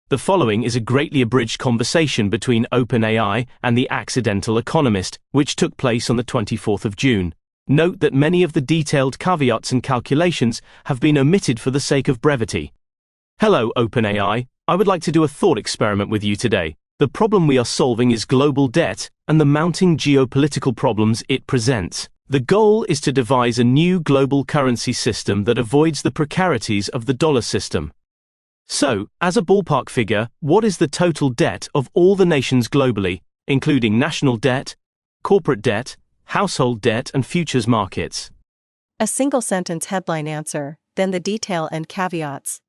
The following is a greatly abridged conversation between OpenAI and the accidental economist, which took place on the 24th of June. Note that many of the detailed caveats and calculations have been omitted for the sake of brevity. Hello, OpenAI. I would like to do a thought experiment with you today. The problem we are solving is global debt and the mounting geopolitical problems it presents. The goal is to devise a new global currency system that avoids the precarities of the dollar system. So, as a ballpark figure, what is the total debt of all the nations globally, including national debt, corporate debt, household debt, and futures markets? A single sentence headline answer, then the detail and caveats.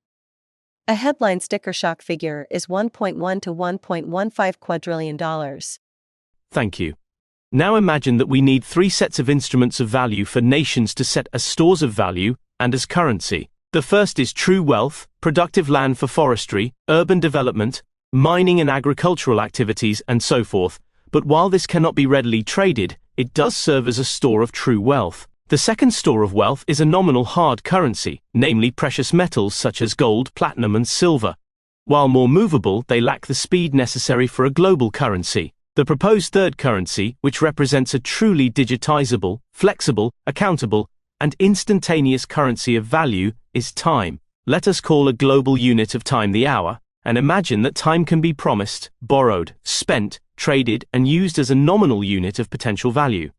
A headline sticker shock figure is $1.1 to $1.15 quadrillion. Thank you. Now imagine that we need three sets of instruments of value for nations to set as stores of value and as currency. The first is true wealth, productive land for forestry, urban development, mining and agricultural activities, and so forth. But while this cannot be readily traded, it does serve as a store of true wealth. The second store of wealth is a nominal hard currency, namely precious metals such as gold, platinum, and silver. While more movable, they lack the speed necessary for a global currency. The proposed third currency, which represents a truly digitizable, flexible, accountable, and instantaneous currency of value, is time. Let us call a global unit of time the hour, and imagine that time can be promised, borrowed, spent, traded, and used as a nominal unit of potential value.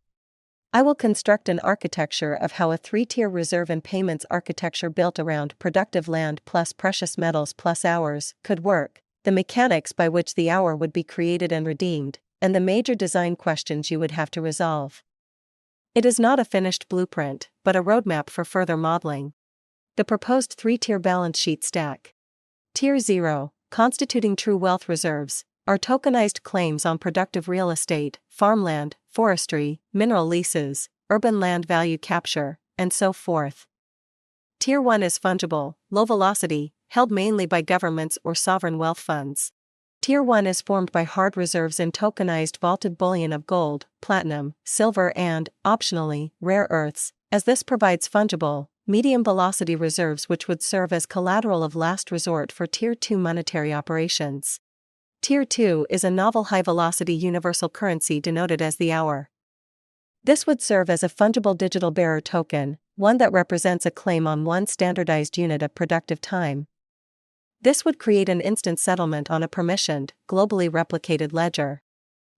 I will construct an architecture of how a three-tier reserve and payments architecture built around productive land plus precious metals plus hours could work, the mechanics by which the hour would be created and redeemed, and the major design questions you would have to resolve. It is not a finished blueprint, but a roadmap for further modeling. The proposed three-tier balance sheet stack. Tier 0, constituting true wealth reserves, are tokenized claims on productive real estate, farmland, forestry, mineral leases, urban land value capture, and so forth. Tier 1 is fungible, low velocity, held mainly by governments or sovereign wealth funds. Tier 1 is formed by hard reserves in tokenized vaulted bullion of gold, platinum, silver and, optionally, rare earths, as this provides fungible, medium-velocity reserves which would serve as collateral of last resort for Tier 2 monetary operations. Tier 2 is a novel high-velocity universal currency denoted as the hour. This would serve as a fungible digital bearer token, one that represents a claim on one standardized unit of productive time. This would create an instant settlement on a permissioned, globally replicated ledger.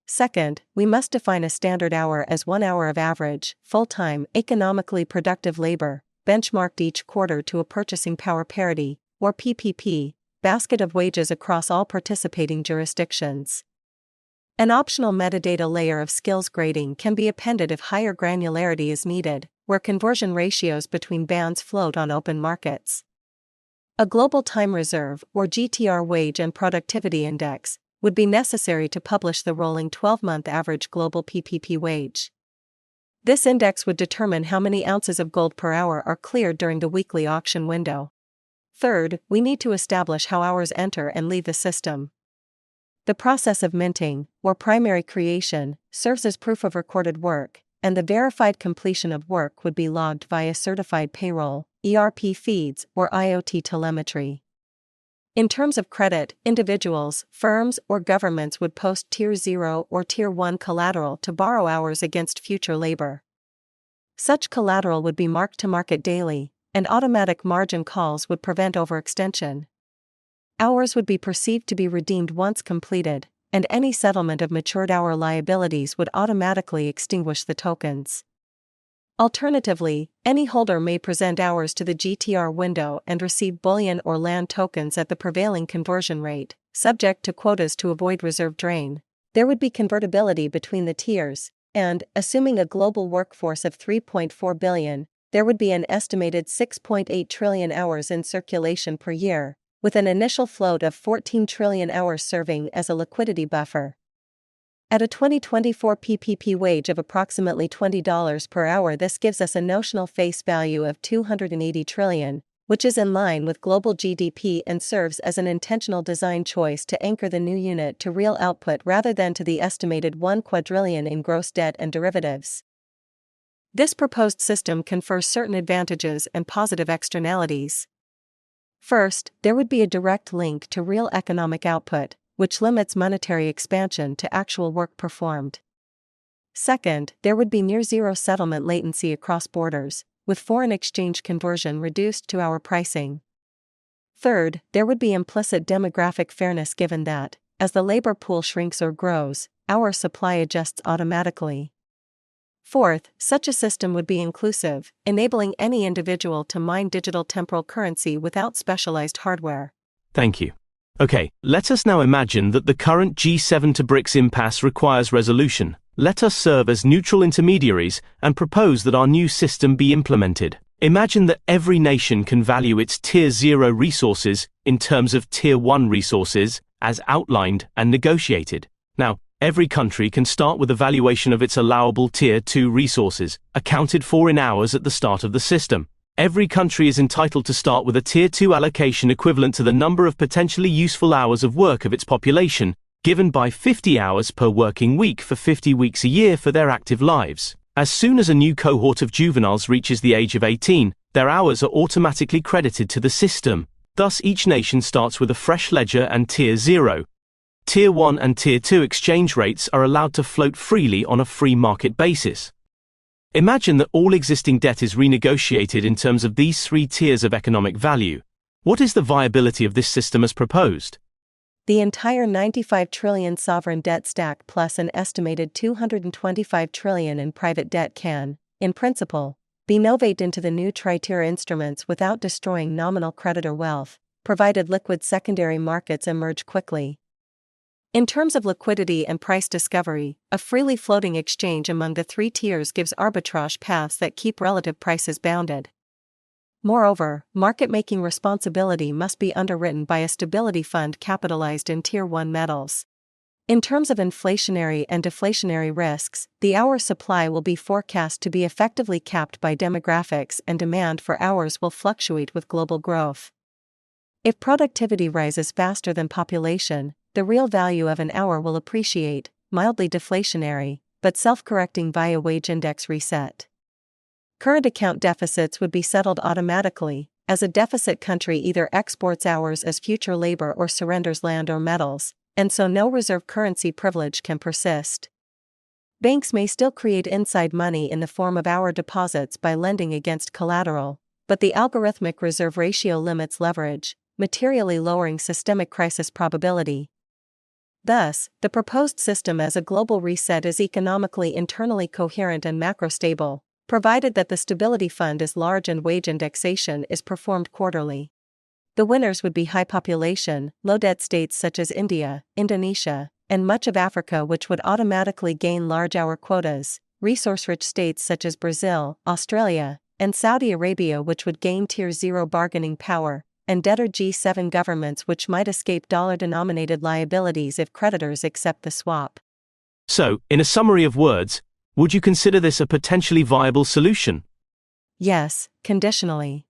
Second, we must define a standard hour as 1 hour of average, full-time, economically productive labor, benchmarked each quarter to a purchasing power parity, or PPP, basket of wages across all participating jurisdictions. An optional metadata layer of skills grading can be appended if higher granularity is needed, where conversion ratios between bands float on open markets. A global time reserve, or GTR wage and productivity index, would be necessary to publish the rolling 12-month average global PPP wage. This index would determine how many ounces of gold per hour are cleared during the weekly auction window. Third, we need to establish how hours enter and leave the system. The process of minting, or primary creation, serves as proof of recorded work, and the verified completion of work would be logged via certified payroll, ERP feeds, or IoT telemetry. In terms of credit, individuals, firms, or governments would post Tier 0 or Tier 1 collateral to borrow hours against future labor. Such collateral would be marked to market daily, and automatic margin calls would prevent overextension. Hours would be perceived to be redeemed once completed, and any settlement of matured hour liabilities would automatically extinguish the tokens. Alternatively, any holder may present hours to the GTR window and receive bullion or land tokens at the prevailing conversion rate, subject to quotas to avoid reserve drain. There would be convertibility between the tiers, and, assuming a global workforce of 3.4 billion, there would be an estimated 6.8 trillion hours in circulation per year, with an initial float of 14 trillion hours serving as a liquidity buffer. At a 2024 PPP wage of approximately $20 per hour, this gives us a notional face value of 280 trillion, which is in line with global GDP and serves as an intentional design choice to anchor the new unit to real output rather than to the estimated 1 quadrillion in gross debt and derivatives. This proposed system confers certain advantages and positive externalities. First, there would be a direct link to real economic output, which limits monetary expansion to actual work performed. Second, there would be near-zero settlement latency across borders, with foreign exchange conversion reduced to hour pricing. Third, there would be implicit demographic fairness given that, as the labor pool shrinks or grows, our supply adjusts automatically. Fourth, such a system would be inclusive, enabling any individual to mine digital temporal currency without specialized hardware. Thank you. Okay, let us now imagine that the current G7 to BRICS impasse requires resolution. Let us serve as neutral intermediaries and propose that our new system be implemented. Imagine that every nation can value its Tier 0 resources in terms of Tier 1 resources, as outlined and negotiated. Now, every country can start with a valuation of its allowable Tier 2 resources, accounted for in hours at the start of the system. Every country is entitled to start with a Tier 2 allocation equivalent to the number of potentially useful hours of work of its population, given by 50 hours per working week for 50 weeks a year for their active lives. As soon as a new cohort of juveniles reaches the age of 18, their hours are automatically credited to the system. Thus, each nation starts with a fresh ledger and Tier 0. Tier 1 and Tier 2 exchange rates are allowed to float freely on a free market basis. Imagine that all existing debt is renegotiated in terms of these three tiers of economic value. What is the viability of this system as proposed? The entire 95 trillion sovereign debt stack plus an estimated 225 trillion in private debt can, in principle, be novate into the new tri-tier instruments without destroying nominal creditor wealth, provided liquid secondary markets emerge quickly. In terms of liquidity and price discovery, a freely floating exchange among the three tiers gives arbitrage paths that keep relative prices bounded. Moreover, market-making responsibility must be underwritten by a stability fund capitalized in Tier 1 metals. In terms of inflationary and deflationary risks, the hour supply will be forecast to be effectively capped by demographics, and demand for hours will fluctuate with global growth. If productivity rises faster than population, the real value of an hour will appreciate, mildly deflationary, but self-correcting via wage index reset. Current account deficits would be settled automatically, as a deficit country either exports hours as future labor or surrenders land or metals, and so no reserve currency privilege can persist. Banks may still create inside money in the form of hour deposits by lending against collateral, but the algorithmic reserve ratio limits leverage, materially lowering systemic crisis probability. Thus, the proposed system as a global reset is economically internally coherent and macro-stable, provided that the stability fund is large and wage indexation is performed quarterly. The winners would be high population, low debt states such as India, Indonesia, and much of Africa, which would automatically gain large hour quotas, resource-rich states such as Brazil, Australia, and Saudi Arabia, which would gain Tier 0 bargaining power, and debtor G7 governments which might escape dollar-denominated liabilities if creditors accept the swap. So, in a summary of words, would you consider this a potentially viable solution? Yes, conditionally.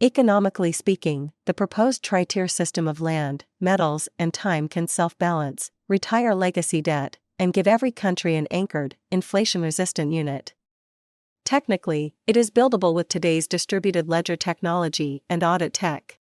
Economically speaking, the proposed tri-tier system of land, metals, and time can self-balance, retire legacy debt, and give every country an anchored, inflation-resistant unit. Technically, it is buildable with today's distributed ledger technology and audit tech.